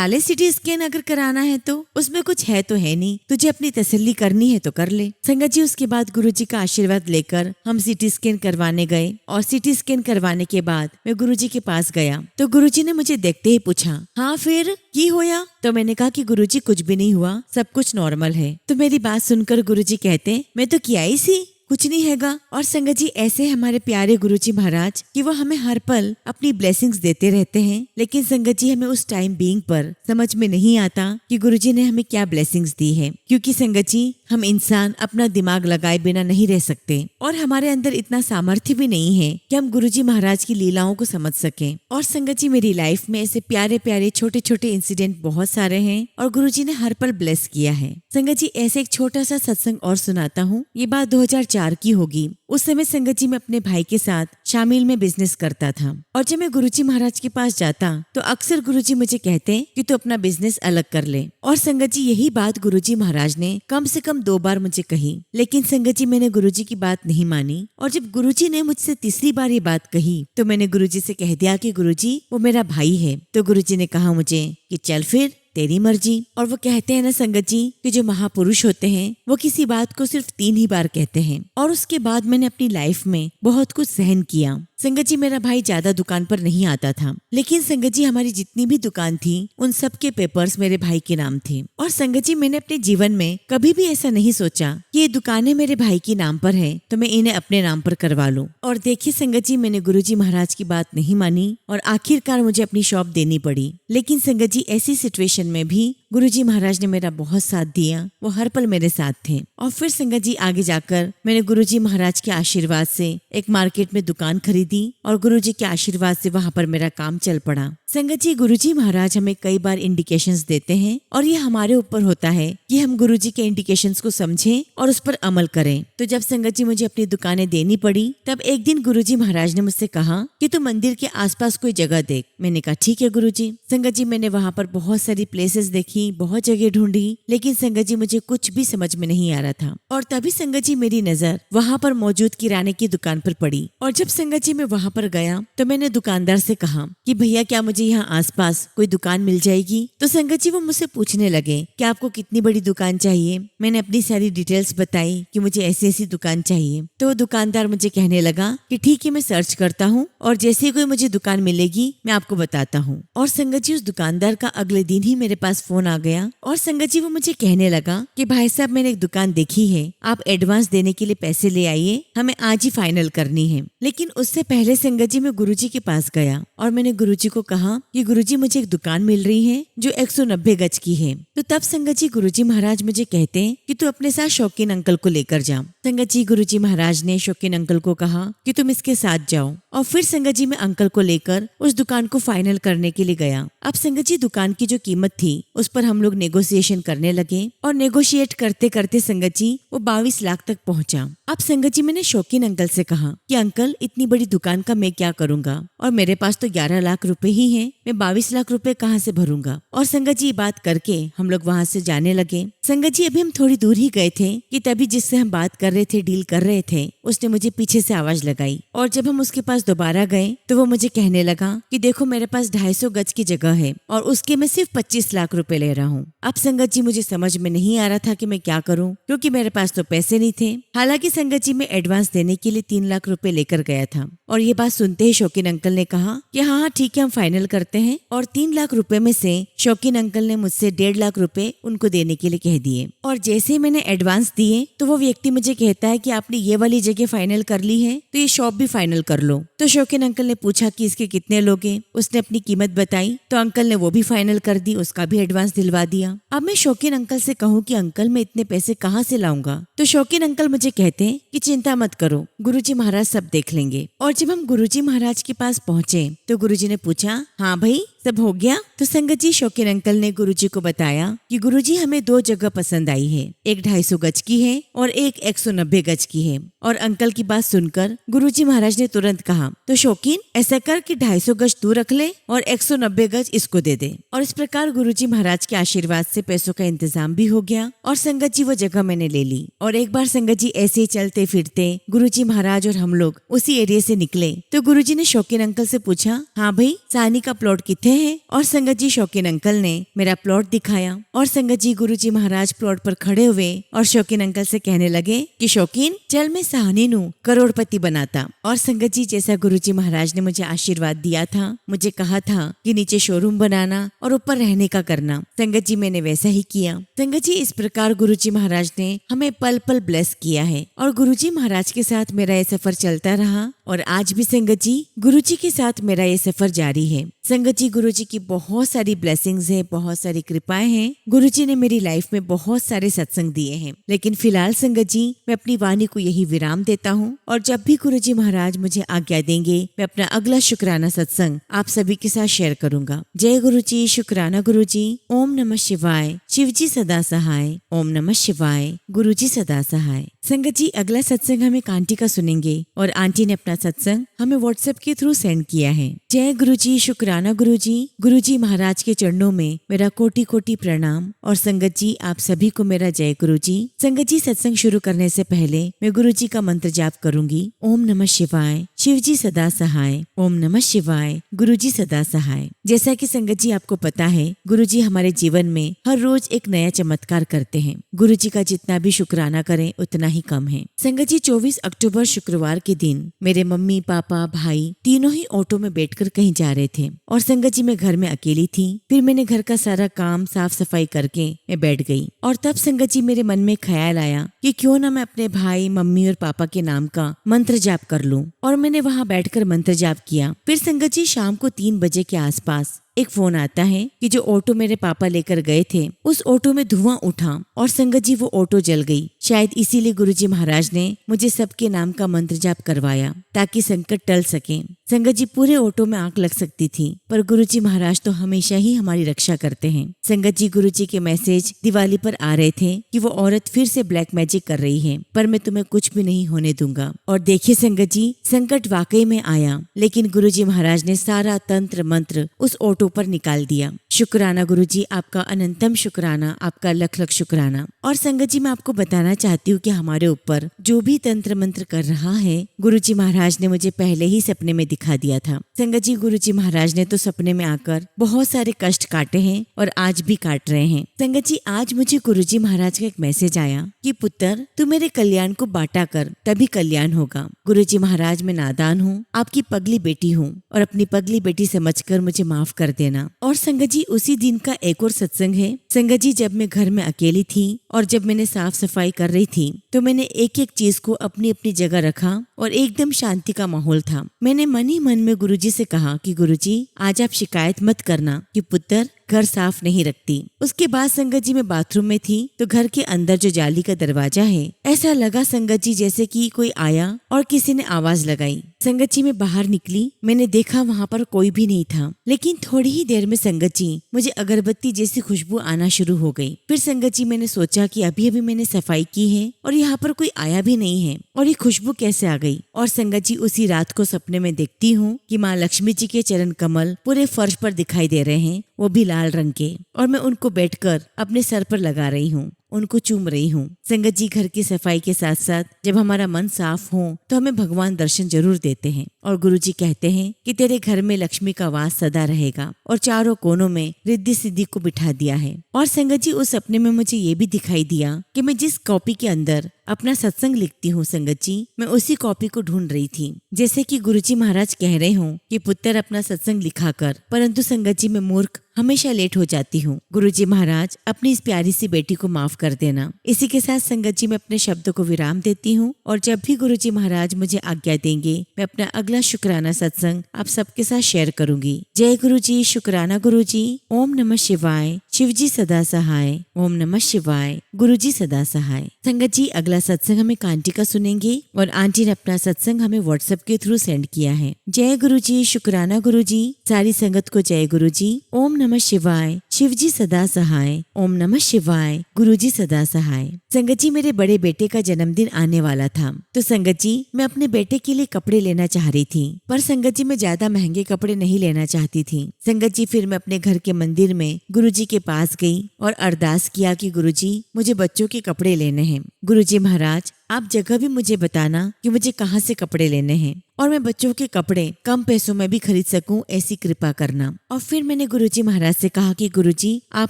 ले सिटी स्कैन, अगर कराना है तो उसमें कुछ है तो है नहीं, तुझे अपनी तसल्ली करनी है तो कर ले। संगत जी उसके बाद गुरुजी का आशीर्वाद लेकर हम सिटी स्कैन करवाने गए और सिटी स्कैन करवाने के बाद मैं गुरुजी के पास गया तो गुरुजी ने मुझे देखते ही पूछा हाँ फिर की होया। तो मैंने कहा कि गुरुजी कुछ भी नहीं हुआ, सब कुछ नॉर्मल है। तो मेरी बात सुनकर गुरुजी कहते मैं तो किया ही सी, कुछ नहीं हैगा। और संगत जी ऐसे हमारे प्यारे गुरुजी महाराज कि वो हमें हर पल अपनी ब्लेसिंग्स देते रहते हैं। लेकिन संगत जी हमें उस टाइम बीइंग पर समझ में नहीं आता कि गुरुजी ने हमें क्या ब्लेसिंग्स दी है, क्योंकि संगत जी हम इंसान अपना दिमाग लगाए बिना नहीं रह सकते और हमारे अंदर इतना सामर्थ्य भी नहीं है कि हम गुरुजी महाराज की लीलाओं को समझ सकें। और संगत जी मेरी लाइफ में ऐसे प्यारे प्यारे छोटे छोटे इंसिडेंट बहुत सारे हैं और गुरुजी ने हर पल ब्लेस किया है। संगत जी ऐसे एक छोटा सा सत्संग और सुनाता हूँ। ये बात 2004 की होगी। उस समय संगत जी मैं अपने भाई के साथ शामिल में बिजनेस करता था और जब मैं गुरुजी महाराज के पास जाता तो अक्सर गुरुजी मुझे कहते कि तू अपना बिजनेस अलग कर ले। और संगत जी यही बात गुरुजी महाराज ने कम से कम 2 बार मुझे कही, लेकिन संगत जी मैंने गुरुजी की बात नहीं मानी। और जब गुरुजी ने मुझसे तीसरी बार ये बात कही तो मैंने गुरुजी से कह दिया कि गुरुजी वो मेरा भाई है। तो गुरुजी ने कहा मुझे कि चल फिर तेरी मर्जी। और वो कहते हैं ना संगत जी कि जो महापुरुष होते हैं वो किसी बात को सिर्फ 3 ही बार कहते हैं। और उसके बाद मैंने अपनी लाइफ में बहुत कुछ सहन किया। संगत जी मेरा भाई ज्यादा दुकान पर नहीं आता था, लेकिन संगत जी हमारी जितनी भी दुकान थी उन सब के पेपर्स मेरे भाई के नाम थे। और संगत जी मैंने अपने जीवन में कभी भी ऐसा नहीं सोचा कि ये दुकानें मेरे भाई के नाम पर है तो मैं इन्हें अपने नाम पर करवा लूं। और देखिए संगत जी मैंने गुरुजी महाराज की बात नहीं मानी और आखिरकार मुझे अपनी शॉप देनी पड़ी। लेकिन संगत जी ऐसी सिचुएशन में भी गुरुजी महाराज ने मेरा बहुत साथ दिया, वो हर पल मेरे साथ थे। और फिर संगत जी आगे जाकर मैंने गुरुजी महाराज के आशीर्वाद से एक मार्केट में दुकान खरीदी और गुरुजी के आशीर्वाद से वहाँ पर मेरा काम चल पड़ा। संगत जी गुरुजी महाराज हमें कई बार इंडिकेशंस देते हैं और ये हमारे ऊपर होता है कि हम गुरुजी के इंडिकेशंस को समझें और उस पर अमल करें। तो जब संगत जी मुझे अपनी दुकानें देनी पड़ी तब एक दिन गुरुजी महाराज ने मुझसे कहा कि तू मंदिर के आसपास कोई जगह देख। मैंने कहा ठीक है गुरुजी। संगत जी मैंने वहाँ पर बहुत सारी प्लेसेस देखी, बहुत जगह ढूंढी, लेकिन संगत जी मुझे कुछ भी समझ में नहीं आ रहा था। और तभी संगत जी मेरी नजर वहाँ पर मौजूद किराने की दुकान पर पड़ी। और जब संगत जी मैं वहाँ पर गया तो मैंने दुकानदार से कहा कि भैया क्या मुझे यहाँ आसपास कोई दुकान मिल जाएगी। तो संगत जी वो मुझसे पूछने लगे कि आपको कितनी बड़ी दुकान चाहिए। मैंने अपनी सारी डिटेल्स बताई कि मुझे ऐसी ऐसी दुकान चाहिए। तो वो दुकानदार मुझे कहने लगा कि ठीक है मैं सर्च करता हूँ और जैसे ही कोई मुझे दुकान मिलेगी मैं आपको बताता हूँ। और संगत जी उस दुकानदार का अगले दिन ही मेरे पास फोन आ गया और संगत जी वो मुझे कहने लगा कि भाई साहब मैंने एक दुकान देखी है, आप एडवांस देने के लिए पैसे ले आइए, हमें आज ही फाइनल करनी है। लेकिन उससे पहले संगत जी मैं गुरुजी के पास गया और मैंने गुरुजी को कहा कि गुरुजी मुझे एक दुकान मिल रही है जो 190 गज की है। तो तब संगत जी गुरुजी महाराज मुझे कहते हैं कि तू अपने साथ शौकीन अंकल को लेकर जा। संगत जी गुरुजी महाराज ने शौकीन अंकल को कहा कि तुम इसके साथ जाओ। और फिर संगत जी मैं अंकल को लेकर उस दुकान को फाइनल करने के लिए गया। अब संगत जी दुकान की जो कीमत थी उस पर हम लोग नेगोशिएशन करने लगे और नेगोशिएट करते करते संगत जी वो 22 लाख तक पहुंचा। अब संगत जी मैंने शौकीन अंकल से कहा कि अंकल इतनी बड़ी दुकान का मैं क्या करूंगा और मेरे पास तो 11 लाख रुपए ही हैं, मैं 22 लाख रुपए कहाँ से भरूंगा। और संगत जी बात करके हम लोग वहाँ से जाने लगे। संगत जी अभी हम थोड़ी दूर ही गए थे कि तभी जिससे हम बात कर रहे थे, डील कर रहे थे, उसने मुझे पीछे से आवाज लगाई। और जब हम उसके पास दोबारा गए तो वो मुझे कहने लगा कि देखो मेरे पास 250 गज की जगह है और उसके मैं सिर्फ 25 लाख रुपए ले रहा हूँ। अब संगत जी मुझे समझ में नहीं आ रहा था कि मैं क्या करूँ, क्योंकि मेरे पास तो पैसे नहीं थे। हालांकि संगत जी मैं एडवांस देने के लिए 3 लाख रुपए लेकर गया था। और ये बात सुनते ही शौकीन अंकल ने कहा कि हाँ ठीक है हम फाइनल करते हैं। और 3 लाख रुपए में से शौकीन अंकल ने मुझसे 1.5 लाख रुपए उनको देने के लिए कह दिए। और जैसे ही मैंने एडवांस दिए तो वो व्यक्ति मुझे कहता है कि आपने ये वाली जगह फाइनल कर ली है तो ये शॉप भी फाइनल कर लो। तो शौकीन अंकल ने पूछा कि इसके कितने लोगे, उसने अपनी कीमत बताई तो अंकल ने वो भी फाइनल कर दी, उसका भी एडवांस दिलवा दिया। अब मैं शौकीन अंकल से कहूँ कि अंकल मैं इतने पैसे कहाँ से लाऊंगा, तो शौकीन अंकल मुझे कहते हैं कि चिंता मत करो, गुरुजी महाराज सब देख लेंगे। और जब हम गुरुजी महाराज के पास पहुँचे तो गुरुजी ने पूछा हाँ भाई सब हो गया। तो संगत जी शौकीन अंकल ने गुरुजी को बताया कि गुरुजी हमें 2 जगह पसंद आई है, एक 250 गज की है और एक 190 गज की है। और अंकल की बात सुनकर गुरुजी महाराज ने तुरंत कहा तो शौकीन ऐसा कर कि 250 गज तू रख ले और 190 गज इसको दे दे। और इस प्रकार गुरुजी महाराज के आशीर्वाद से पैसों का इंतजाम भी हो गया और संगत जी वो जगह मैंने ले ली। और एक बार संगत जी ऐसे ही चलते फिरते गुरुजी महाराज और हम लोग उसी एरिया से निकले तो गुरुजी ने शौकीन अंकल से पूछा हाँ भाई सानी का प्लॉट कितने है। और संगत जी शौकीन अंकल ने मेरा प्लॉट दिखाया और संगत जी गुरुजी महाराज प्लॉट पर खड़े हुए और शौकीन अंकल से कहने लगे कि शौकीन चल मैं साहनी नू करोड़पति बनाता। और संगत जी जैसा गुरुजी महाराज ने मुझे आशीर्वाद दिया था, मुझे कहा था कि नीचे शोरूम बनाना और ऊपर रहने का करना, संगत जी मैंने वैसा ही किया। संगत जी इस प्रकार गुरुजी महाराज ने हमें पल पल ब्लेस किया है और गुरुजी महाराज के साथ मेरा ये सफर चलता रहा और आज भी संगत जी गुरु जी के साथ मेरा ये सफर जारी है। संगत जी गुरु जी की बहुत सारी ब्लेसिंग्स हैं, बहुत सारी कृपाएं हैं। गुरु जी ने मेरी लाइफ में बहुत सारे सत्संग दिए हैं, लेकिन फिलहाल संगत जी मैं अपनी वाणी को यही विराम देता हूँ और जब भी गुरु जी महाराज मुझे आज्ञा देंगे मैं अपना अगला शुक्राना सत्संग आप सभी के साथ शेयर करूंगा। जय गुरु जी, शुक्राना गुरु जी। ओम नमः शिवाय। शिव जी सदा सहाय। ओम नमः शिवाय। गुरु जी सदा सहाय। संगत जी अगला सत्संग हम एक आंटी का सुनेंगे और आंटी ने अपना सत्संग हमें व्हाट्सएप के थ्रू सेंड किया है। जय गुरु जी, शुक्राना गुरु जी। गुरु जी महाराज के चरणों में मेरा कोटि कोटि प्रणाम और संगत जी आप सभी को मेरा जय गुरु जी। संगत जी सत्संग शुरू करने से पहले मैं गुरु जी का मंत्र जाप करूंगी। ओम नमः शिवाय। शिव जी सदा सहाय। ओम नमः शिवाय। गुरु जी सदा सहाय। जैसा कि संगत जी आपको पता है गुरु जी हमारे जीवन में हर रोज एक नया चमत्कार करते हैं। गुरु जी का जितना भी शुक्राना करें उतना ही कम है। संगत जी 24 अक्टूबर शुक्रवार के दिन मेरे मम्मी पापा भाई तीनों ही ऑटो में बैठकर कहीं जा रहे थे और संगत जी मैं घर में अकेली थी। फिर मैंने घर का सारा काम साफ सफाई करके मैं बैठ गई और तब संगत जी मेरे मन में ख्याल आया कि क्यों ना मैं अपने भाई मम्मी और पापा के नाम का मंत्र जाप कर लूं और मैंने वहां बैठकर मंत्र जाप किया। फिर संगत जी शाम को 3 बजे के आसपास एक फोन आता है कि जो ऑटो मेरे पापा लेकर गए थे उस ऑटो में धुआं उठा और संगत जी वो ऑटो जल गई। शायद इसीलिए गुरुजी महाराज ने मुझे सबके नाम का मंत्र जाप करवाया ताकि संकट टल सके। संगत जी पूरे ऑटो में आग लग सकती थी पर गुरुजी महाराज तो हमेशा ही हमारी रक्षा करते हैं। संगत जी गुरुजी के मैसेज दिवाली पर आ रहे थे कि वो औरत फिर से ब्लैक मैजिक कर रही है पर मैं तुम्हें कुछ भी नहीं होने दूंगा। और देखिए संगत जी संकट वाकई में आया लेकिन गुरुजी महाराज ने सारा तंत्र मंत्र उस ऑटो पर निकाल दिया। शुक्राना गुरुजी, आपका अनंतम शुक्राना, आपका लख लख शुक्राना। और संगत जी मैं आपको बताना चाहती हूँ कि हमारे ऊपर जो भी तंत्र मंत्र कर रहा है गुरुजी महाराज ने मुझे पहले ही सपने में दिखा दिया था। संगत जी गुरुजी महाराज ने तो सपने में आकर बहुत सारे कष्ट काटे हैं और आज भी काट रहे हैं। संगत जी आज मुझे गुरुजी महाराज का एक मैसेज आया कि पुत्र तू मेरे कल्याण को बांटा कर तभी कल्याण होगा। गुरुजी महाराज मैं नादान हूँ, आपकी पगली बेटी हूँ और अपनी पगली बेटी समझकर मुझे माफ कर देना। और संगत जी उसी दिन का एक और सत्संग है। संगत जी जब मैं घर में अकेली थी और जब मैंने साफ सफाई कर रही थी तो मैंने एक एक चीज को अपनी अपनी जगह रखा और एकदम शांति का माहौल था। मैंने मन ही मन में गुरुजी से कहा कि गुरुजी आज आप शिकायत मत करना कि पुत्र घर साफ नहीं रखती। उसके बाद संगत जी मैं बाथरूम में थी तो घर के अंदर जो जाली का दरवाजा है ऐसा लगा संगत जी जैसे कि कोई आया और किसी ने आवाज लगाई। संगत जी मैं बाहर निकली, मैंने देखा वहाँ पर कोई भी नहीं था लेकिन थोड़ी ही देर में संगत जी मुझे अगरबत्ती जैसी खुशबू आना शुरू हो गई। फिर संगत जी मैंने सोचा कि अभी अभी मैंने सफाई की है और यहाँ पर कोई आया भी नहीं है और ये खुशबू कैसे आ गई। और संगत जी उसी रात को सपने में देखती हूँ कि माँ लक्ष्मी जी के चरण कमल पूरे फर्श पर दिखाई दे रहे हैं, वो भी लाल रंग के, और मैं उनको बैठकर अपने सर पर लगा रही हूँ, उनको चूम रही हूँ। संगत जी घर की सफाई के साथ साथ जब हमारा मन साफ हो तो हमें भगवान दर्शन जरूर देते हैं और गुरुजी कहते हैं कि तेरे घर में लक्ष्मी का वास सदा रहेगा और चारों कोनों में रिद्धि सिद्धि को बिठा दिया है। और संगत जी उस सपने में मुझे ये भी दिखाई दिया कि मैं जिस कॉपी के अंदर अपना सत्संग लिखती हूँ संगत जी मैं उसी कॉपी को ढूंढ रही थी। जैसे कि गुरुजी महाराज कह रहे हो कि पुत्र अपना सत्संग लिखा कर, परंतु संगत जी मैं मूर्ख हमेशा लेट हो जाती हूँ। गुरुजी महाराज अपनी इस प्यारी सी बेटी को माफ कर देना। इसी के साथ संगत जी मैं अपने शब्दों को विराम देती हूँ और जब भी गुरुजी महाराज मुझे आज्ञा देंगे मैं अपना अगला शुक्राना सत्संग आप सबके साथ शेयर करूंगी। जय गुरुजी, शुक्राना गुरुजी। ओम नमः शिवाय। शिव जी सदा सहाय। ओम नमः शिवाय। गुरुजी सदा सहाय। संगत जी अगला सत्संग हम एक आंटी का सुनेंगे और आंटी ने अपना सत्संग हमें व्हाट्सएप के थ्रू सेंड किया है। जय गुरुजी, शुक्राना गुरुजी। सारी संगत को जय गुरुजी। ओम नमः शिवाय। शिव जी सदा सहाय। ओम नमः शिवाय। गुरुजी सदा सहाय। संगत जी मेरे बड़े बेटे का जन्मदिन आने वाला था तो संगत जी मैं अपने बेटे के लिए कपड़े लेना चाह रही थी पर संगत जी मैं ज्यादा महंगे कपड़े नहीं लेना चाहती थी। संगत जी फिर मैं अपने घर के मंदिर में गुरुजी के पास गई और अरदास किया कि गुरुजी मुझे बच्चों के कपड़े लेने हैं। गुरुजी महाराज आप जगह भी मुझे बताना कि मुझे कहाँ से कपड़े लेने हैं और मैं बच्चों के कपड़े कम पैसों में भी खरीद सकूं, ऐसी कृपा करना। और फिर मैंने गुरुजी महाराज से कहा कि गुरुजी आप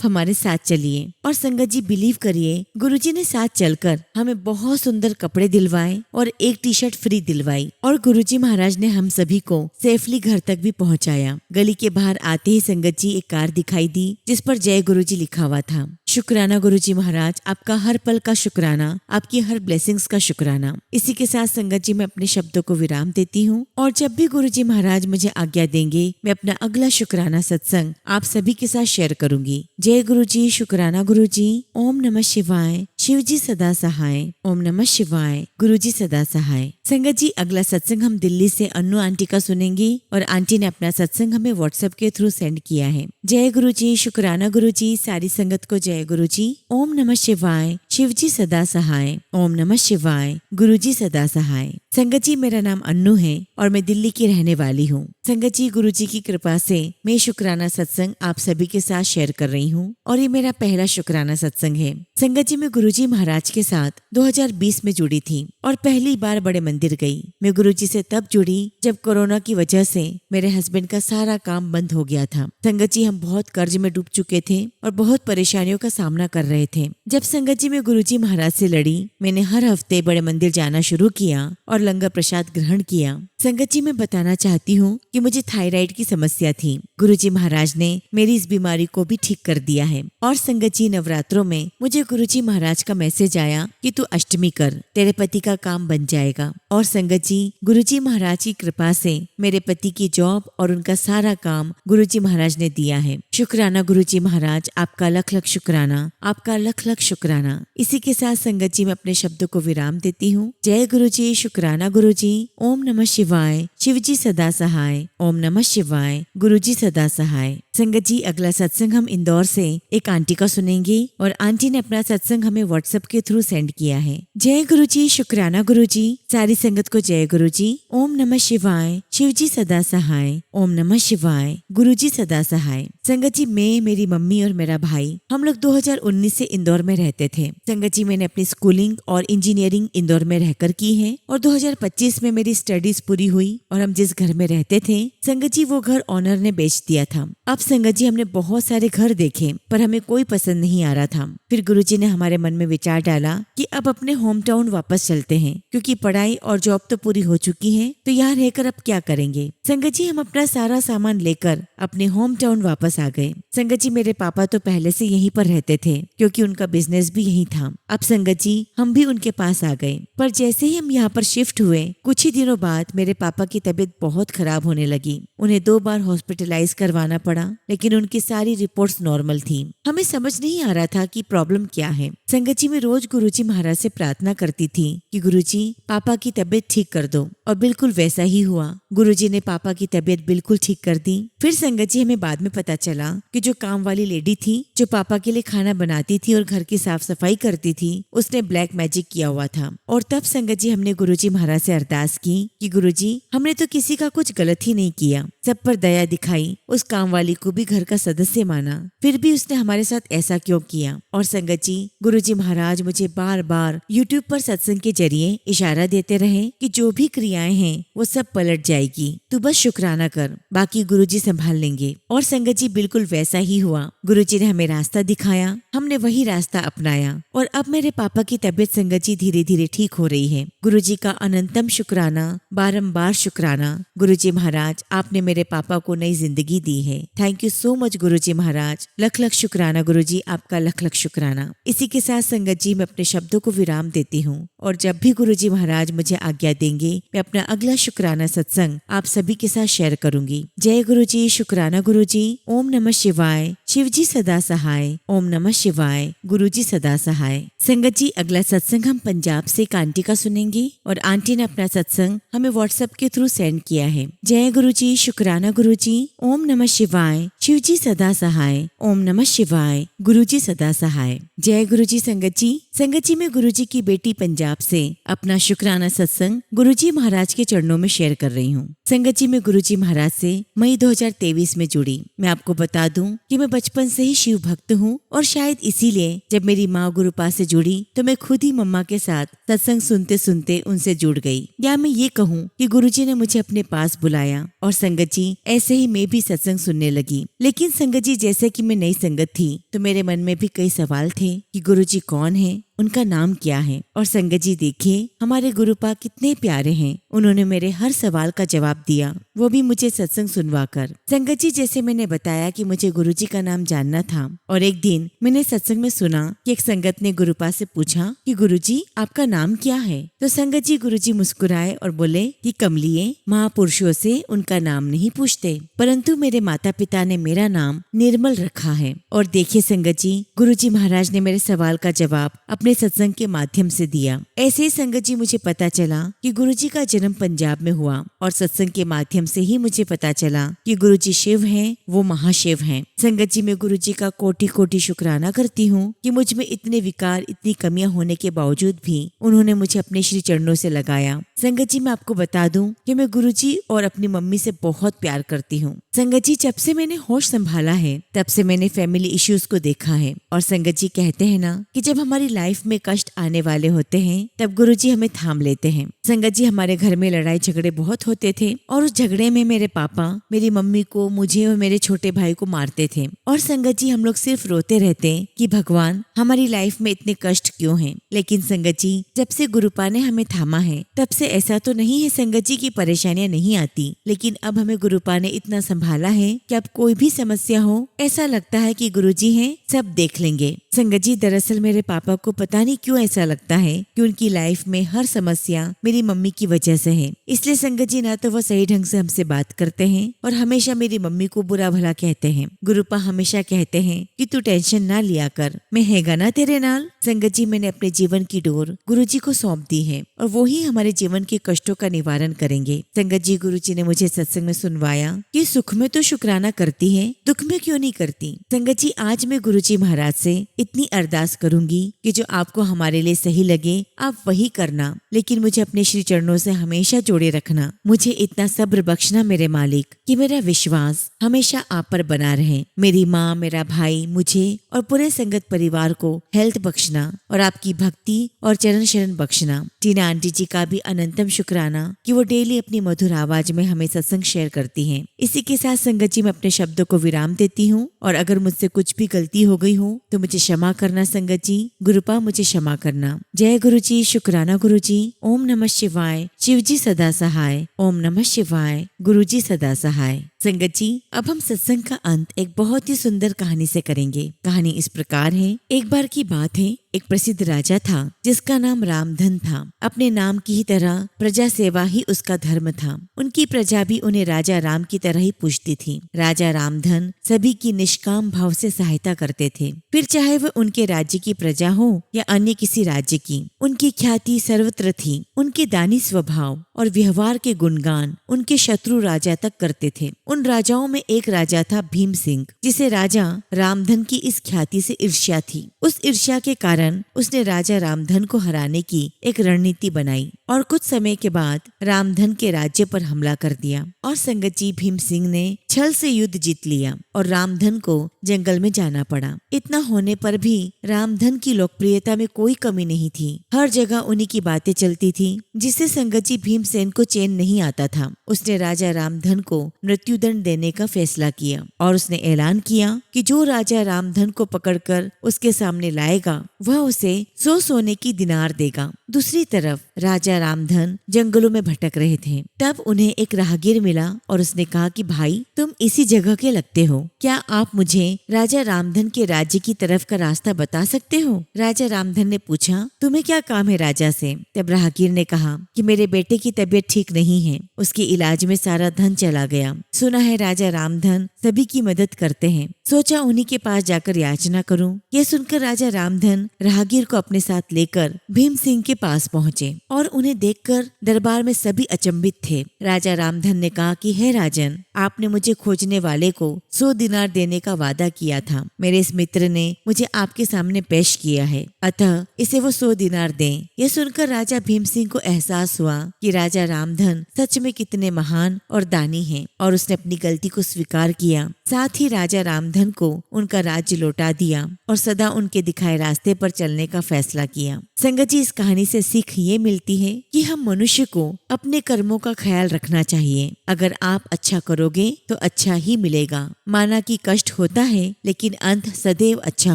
हमारे साथ चलिए और संगत जी बिलीव करिए गुरुजी ने साथ चलकर हमें बहुत सुंदर कपड़े दिलवाए और एक टी शर्ट फ्री दिलवाई और गुरुजी महाराज ने हम सभी को सेफली घर तक भी पहुंचाया। गली के बाहर आते ही संगत जी एक कार दिखाई दी जिस पर जय गुरुजी लिखा हुआ था। शुक्राना गुरुजी महाराज, आपका हर पल का शुक्राना, आपकी हर ब्लेसिंग्स का शुक्राना। इसी के साथ संगत जी मैं अपने शब्दों को विराम देती हूँ और जब भी गुरुजी महाराज मुझे आज्ञा देंगे मैं अपना अगला शुक्राना सत्संग आप सभी के साथ शेयर करूंगी। जय गुरुजी, शुक्राना गुरुजी। ओम नमः शिवाय। शिव जी सदा सहाय। ओम नमः शिवाय। गुरुजी सदा सहाय। संगत जी अगला सत्संग हम दिल्ली से अन्नू आंटी का सुनेंगे और आंटी ने अपना सत्संग हमें व्हाट्सएप के थ्रू सेंड किया है। जय गुरुजी, शुक्राना गुरुजी। सारी संगत को जय गुरुजी। ओम नमः शिवाय। शिव जी सदा सहाय। ओम नमः शिवाय। गुरुजी सदा सहाय। संगत जी मेरा नाम अन्नू है और मैं दिल्ली की रहने वाली हूँ। संगत जी गुरुजी की कृपा से मैं शुक्राना सत्संग आप सभी के साथ शेयर कर रही हूँ और ये मेरा पहला शुक्राना सत्संग है। संगत जी मैं गुरुजी महाराज के साथ 2020 में जुड़ी थी और पहली बार बड़े मंदिर गई। मैं गुरुजी से तब जुड़ी जब कोरोना की वजह से मेरे हस्बैंड का सारा काम बंद हो गया था। संगत जी हम बहुत कर्ज में डूब चुके थे और बहुत परेशानियों का सामना कर रहे थे। जब संगत जी मैं गुरुजी महाराज से लड़ी, मैंने हर हफ्ते बड़े मंदिर जाना शुरू किया और लंगर प्रसाद ग्रहण किया। संगत जी मैं बताना चाहती हूँ कि मुझे थायराइड की समस्या थी। गुरुजी महाराज ने मेरी इस बीमारी को भी ठीक कर दिया है। और संगत जी नवरात्रों में मुझे गुरुजी महाराज का मैसेज आया कि तू अष्टमी कर, तेरे पति का काम बन जाएगा। और संगत जी गुरुजी महाराज की कृपा से मेरे पति की जॉब और उनका सारा काम गुरुजी महाराज ने दिया है। शुक्राना गुरुजी महाराज, आपका लख लख शुक्राना, आपका लख लख शुक्राना। इसी के साथ संगत जी मैं अपने शब्दों को विराम देती हूँ। जय गुरुजी, शुक्राना गुरुजी। ओम नमः शिवाय। शिव जी सदा सहाय। ओम नमः शिवाय। गुरुजी सदा सहाय। संगत जी अगला सत्संग हम इंदौर से एक आंटी का सुनेंगे और आंटी ने अपना सत्संग हमें व्हाट्सएप के थ्रू सेंड किया है। जय गुरुजी, शुक्राना गुरुजी। सारी संगत को जय गुरुजी। ओम नमः शिवाय। शिव जी सदा सहाय। ओम नमः शिवाय। गुरुजी सदा सहाय। संगत जी मैं, मेरी मम्मी और मेरा भाई हम लोग 2019 से इंदौर में रहते थे। संगत जी मैंने अपनी स्कूलिंग और इंजीनियरिंग इंदौर में रहकर की है और 2025 में मेरी स्टडीज पूरी हुई और हम जिस घर में रहते थे संगत जी वो घर ऑनर ने बेच दिया था। अब संगत जी हमने बहुत सारे घर देखे पर हमें कोई पसंद नहीं आ रहा था। फिर गुरुजी ने हमारे मन में विचार डाला कि अब अपने होम टाउन वापस चलते हैं क्योंकि पढ़ाई और जॉब तो पूरी हो चुकी है, तो यहाँ रहकर अब क्या करेंगे। संगत जी हम अपना सारा सामान लेकर अपने होम टाउन वापस आ गए। संगत जी मेरे पापा तो पहले से यहीं पर रहते थे क्योंकि उनका बिजनेस भी यहीं था। अब संगत जी हम भी उनके पास आ गए, पर जैसे ही हम यहाँ पर शिफ्ट हुए कुछ ही दिनों बाद मेरे पापा की तबीयत बहुत खराब होने लगी। उन्हें 2 बार हॉस्पिटलाइज करवाना पड़ा, लेकिन उनकी सारी रिपोर्ट्स नॉर्मल थी। हमें समझ नहीं आ रहा था कि प्रॉब्लम क्या है। संगत जी मैं रोज गुरुजी महाराज से प्रार्थना करती थी कि गुरुजी पापा की तबीयत ठीक कर दो, और बिल्कुल वैसा ही हुआ। गुरुजी ने पापा की तबीयत बिल्कुल ठीक कर दी। फिर संगत जी हमें बाद में पता चला कि जो काम वाली लेडी थी जो पापा के लिए खाना बनाती थी और घर की साफ सफाई करती थी, उसने ब्लैक मैजिक किया हुआ था। और तब संगत जी हमने गुरुजी महाराज से अरदास की कि गुरुजी हमने तो किसी का कुछ गलत ही नहीं किया, सब पर दया दिखाई, उस काम वाली को भी घर का सदस्य माना, फिर भी उसने हमारे साथ ऐसा क्यों किया। और संगत जी गुरुजी महाराज मुझे बार बार यूट्यूब पर सत्संग के जरिए इशारा देते रहे कि जो भी क्रियाएं हैं वो सब पलट जाएगी, तू बस शुक्राना कर, बाकी गुरुजी संभाल लेंगे। और संगत जी बिल्कुल वैसा ही हुआ। गुरुजी ने हमें रास्ता दिखाया, हमने वही रास्ता अपनाया और अब मेरे पापा की तबीयत संगत जी धीरे धीरे ठीक हो रही है। गुरुजी का अनंतम शुक्राना, बारंबार शुक्राना। गुरुजी महाराज आपने मेरे पापा को नई जिंदगी दी है। थैंक यू सो मच गुरुजी महाराज। लख लख शुक्राना गुरुजी, आपका लख लख शुक्राना। इसी के साथ संगत जी मैं अपने शब्दों को विराम देती हूँ और जब भी गुरुजी महाराज मुझे आज्ञा देंगे मैं अपना अगला शुक्राना सत्संग आप सभी के साथ शेयर करूंगी। जय गुरुजी, शुक्राना गुरुजी। ओम नमः शिवाय। शिव जी सदा सहाय। ओम नमः शिवाय। गुरुजी सदा सहाय। संगत जी अगला सत्संग हम पंजाब से एक आंटी का सुनेंगे और आंटी ने अपना सत्संग हमें व्हाट्सएप के थ्रू सेंड किया है। जय गुरुजी, शुक्राना गुरुजी। ओम नमः शिवाय। शिव जी सदा सहाय। ओम नमः शिवाय। गुरुजी सदा सहाय। जय गुरुजी संगत जी मैं गुरुजी की बेटी पंजाब से अपना शुक्राना सत्संग गुरुजी महाराज के चरणों में शेयर कर रही हूँ। संगत जी मैं गुरुजी महाराज से मई 2023 में जुड़ी। मैं आपको बता दूं कि मैं बचपन से ही शिव भक्त हूँ और शायद इसीलिए जब मेरी माँ गुरुपा से जुड़ी तो मैं खुद ही मम्मा के साथ सत्संग सुनते सुनते उनसे जुड़ गई, या मैं ये कहूँ कि गुरुजी ने मुझे अपने पास बुलाया और संगत जी ऐसे ही मैं भी सत्संग सुनने लगी। लेकिन संगत जी जैसे कि मैं नई संगत थी तो मेरे मन में भी कई सवाल थे कि गुरुजी कौन है, उनका नाम क्या है। और संगत जी देखिए हमारे गुरुपा कितने प्यारे हैं, उन्होंने मेरे हर सवाल का जवाब दिया, वो भी मुझे सत्संग सुनवाकर। संगत जी जैसे मैंने बताया कि मुझे गुरुजी का नाम जानना था, और एक दिन मैंने सत्संग में सुना कि एक संगत ने गुरुपा से पूछा कि गुरुजी आपका नाम क्या है। तो संगत जी गुरुजी मुस्कुराए और बोले कि कमलिए, महापुरुषों से उनका नाम नहीं पूछते, परंतु मेरे माता पिता ने मेरा नाम निर्मल रखा है। और देखिए संगत जी, गुरुजी महाराज ने मेरे सवाल का जवाब अपने सत्संग के माध्यम से दिया। ऐसे ही संगत जी मुझे पता चला कि गुरुजी का जन्म पंजाब में हुआ, और सत्संग के माध्यम से ही मुझे पता चला कि गुरुजी शिव हैं, वो महाशिव हैं। संगत जी मैं गुरुजी का कोटि कोटि शुक्राना करती हूँ कि मुझ में इतने विकार, इतनी कमियां होने के बावजूद भी उन्होंने मुझे अपने श्री चरणों से लगाया। संगत जी मैं आपको बता दूं कि मैं गुरुजी और अपनी मम्मी से बहुत प्यार करती हूँ। संगत जी जब से मैंने होश संभाला है तब से मैंने फैमिली इश्यूज को देखा है, और संगत जी कहते हैं ना कि जब हमारी लाइफ में कष्ट आने वाले होते हैं तब गुरुजी हमें थाम लेते हैं। संगत जी हमारे घर में लड़ाई झगड़े बहुत होते थे, और उस झगड़े में मेरे पापा मेरी मम्मी को, मुझे और मेरे छोटे भाई को मारते थे। और संगत जी हम लोग सिर्फ रोते रहते कि भगवान हमारी लाइफ में इतने कष्ट क्यों हैं। लेकिन संगत जी जब से गुरुपा ने हमें थामा है तब से ऐसा तो नहीं है संगत जी की परेशानियां नहीं आती, लेकिन अब हमें गुरुपा ने इतना संभाला है कि अब कोई भी समस्या हो ऐसा लगता है कि गुरुजी हैं, सब देख लेंगे। संगत जी दरअसल मेरे पापा को पता नहीं क्यों ऐसा लगता है कि उनकी लाइफ में हर समस्या मेरी मम्मी की वजह से है। इसलिए संगत जी ना तो वो सही ढंग से हमसे बात करते हैं और हमेशा मेरी मम्मी को बुरा भला कहते हैं। गुरुपा हमेशा कहते हैं कि तू टेंशन ना लिया कर, मैं हैगा ना तेरे नाल। संगत जी मैंने अपने जीवन की डोर गुरुजी को सौंप दी है, और वो ही हमारे जीवन के कष्टों का निवारण करेंगे। संगत जी गुरुजी ने मुझे सत्संग में सुनवाया कि सुख में तो शुक्राना करती है, दुख में क्यों नहीं करती। संगत जी आज मैं गुरुजी महाराज से इतनी अरदास करूंगी कि जो आपको हमारे लिए सही लगे आप वही करना, लेकिन मुझे अपने श्री चरणों से हमेशा जोड़े रखना। मुझे इतना सब्र बख्शना मेरे मालिक कि मेरा विश्वास हमेशा आप पर बना रहे। मेरी माँ, मेरा भाई, मुझे और पूरे संगत परिवार को हेल्थ बख्शना, और आपकी भक्ति और चरण शरण बख्शना। टीना आंटी जी का भी अनंतम शुक्राना कि वो डेली अपनी मधुर आवाज में हमें सत्संग शेयर करती हैं। इसी के साथ संगत जी मैं अपने शब्दों को विराम देती हूँ, और अगर मुझसे कुछ भी गलती हो गई हो तो मुझे क्षमा करना संगत जी। गुरुपा मुझे क्षमा करना। जय गुरु जी, शुक्राना गुरु जी। ओम नमः शिवाय। शिव जी सदा सहाय। ओम नमः शिवाय। गुरु जी सदा सहाय। संगत जी अब हम सत्संग का अंत एक बहुत ही सुंदर कहानी से करेंगे। कहानी इस प्रकार है। एक बार की बात है, एक प्रसिद्ध राजा था जिसका नाम रामधन था। अपने नाम की ही तरह प्रजा सेवा ही उसका धर्म था। उनकी प्रजा भी उन्हें राजा राम की तरह ही पूजती थी। राजा रामधन सभी की निष्काम भाव से सहायता करते थे, फिर चाहे वह उनके राज्य की प्रजा हो या अन्य किसी राज्य की। उनकी ख्याति सर्वत्र थी। उनके दानी स्वभाव और व्यवहार के गुणगान उनके शत्रु राजा तक करते थे। उन राजाओं में एक राजा था भीम सिंह, जिसे राजा रामधन की इस ख्याति से ईर्ष्या थी। उस ईर्ष्या के कारण उसने राजा रामधन को हराने की एक रणनीति बनाई, और कुछ समय के बाद रामधन के राज्य पर हमला कर दिया। और संगत जी भीम सिंह ने छल से युद्ध जीत लिया, और रामधन को जंगल में जाना पड़ा। इतना होने पर भी रामधन की लोकप्रियता में कोई कमी नहीं थी। हर जगह उन्हीं की बातें चलती थी, जिससे संगत जी भीमसेन को चैन नहीं आता था। उसने राजा रामधन को मृत्युदंड देने का फैसला किया, और उसने ऐलान किया कि जो राजा रामधन को पकड़कर उसके सामने लाएगा वह उसे 100 सोने की दिनार देगा। दूसरी तरफ राजा रामधन जंगलों में भटक रहे थे। तब उन्हें एक राहगीर मिला, और उसने कहा कि भाई तुम इसी जगह के लगते हो, क्या आप मुझे राजा रामधन के राज्य की तरफ का रास्ता बता सकते हो। राजा रामधन ने पूछा, तुम्हें क्या काम है राजा से। तब राहगीर ने कहा कि मेरे बेटे की तबीयत ठीक नहीं है, उसके इलाज में सारा धन चला गया। सुना है राजा रामधन सभी की मदद करते हैं, सोचा उन्हीं के पास जाकर याचना करूं। यह सुनकर राजा रामधन राहगीर को अपने साथ लेकर भीम सिंह के पास पहुँचे, और उन्हें देखकर दरबार में सभी अचंभित थे। राजा रामधन ने कहा कि हे राजन, आपने मुझे खोजने वाले को 100 दिनार देने का वादा किया था। मेरे इस मित्र ने मुझे आपके सामने पेश किया है, अतः इसे वो 100 दिनार दें। यह सुनकर राजा भीम सिंह को एहसास हुआ कि राजा रामधन सच में कितने महान और दानी हैं, और उसने अपनी गलती को स्वीकार किया। साथ ही राजा रामधन को उनका राज्य लौटा दिया, और सदा उनके दिखाए रास्ते पर चलने का फैसला किया। संगत जी इस कहानी से सीख ये मिलती है कि हम मनुष्य को अपने कर्मों का ख्याल रखना चाहिए। अगर आप अच्छा करोगे तो अच्छा ही मिलेगा। माना कि कष्ट होता है, लेकिन अंत सदैव अच्छा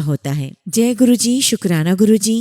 होता है। जय गुरु जी, शुक्राना गुरु जी।